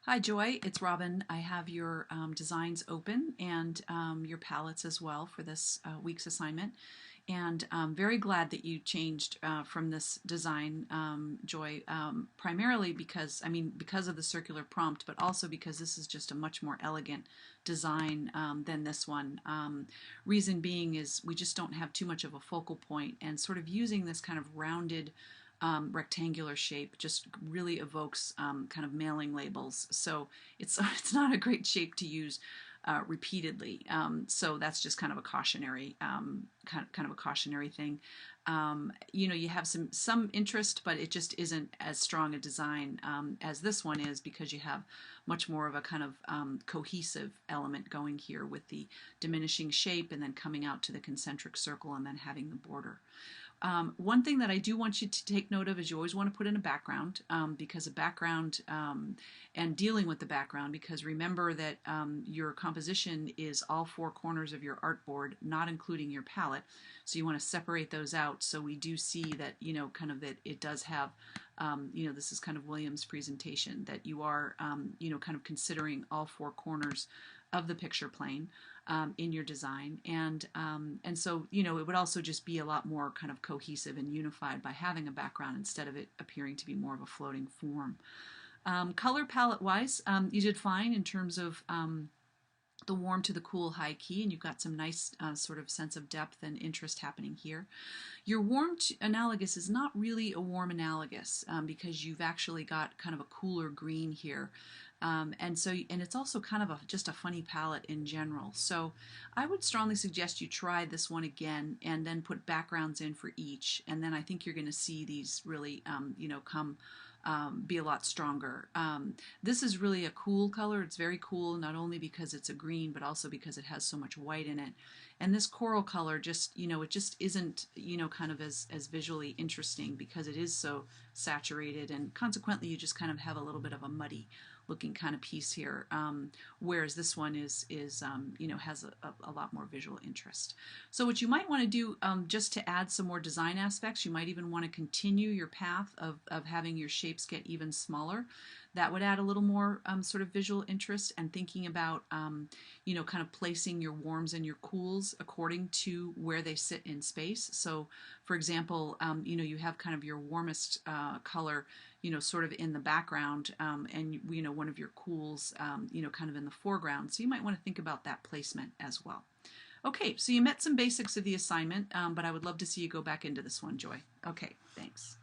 Hi Joy, it's Robin. I have your designs open and your palettes as well for this week's assignment. And I'm very glad that you changed from this design, Joy, primarily because of the circular prompt, but also because this is just a much more elegant design than this one. Reason being is we just don't have too much of a focal point, and sort of using this kind of rounded rectangular shape just really evokes kind of mailing labels. So it's not a great shape to use repeatedly. So that's just kind of a cautionary kind of a cautionary thing. You have some interest, but it just isn't as strong a design as this one is, because you have much more of a kind of cohesive element going here with the diminishing shape and then coming out to the concentric circle and then having the border. One thing that I do want you to take note of is you always want to put in a background, because a background and dealing with the background, because remember that your composition is all four corners of your artboard, not including your palette. So you want to separate those out, so we do see that, kind of that it does have, this is kind of William's presentation, that you are, kind of considering all four corners of the picture plane in your design, and so it would also just be a lot more kind of cohesive and unified by having a background instead of it appearing to be more of a floating form. Color palette wise, you did fine in terms of the warm to the cool high key, and you've got some nice sort of sense of depth and interest happening here. Your warm analogous is not really a warm analogous, because you've actually got kind of a cooler green here, and it's also kind of just a funny palette in general. So I would strongly suggest you try this one again and then put backgrounds in for each, and then I think you're going to see these really be a lot stronger. This is really a cool color. It's very cool, not only because it's a green, but also because it has so much white in it. And this coral color just, it just isn't, kind of as visually interesting, because it is so saturated, and consequently you just kind of have a little bit of a muddy looking kind of piece here, whereas this one is has a lot more visual interest. So what you might want to do, just to add some more design aspects, you might even want to continue your path of having your shapes get even smaller. That would add a little more sort of visual interest, and thinking about kind of placing your warms and your cools according to where they sit in space. So for example, you have kind of your warmest color sort of in the background, and one of your cools kind of in the foreground. So you might want to think about that placement as well. Okay, so you met some basics of the assignment, but I would love to see you go back into this one, Joy. Okay, thanks.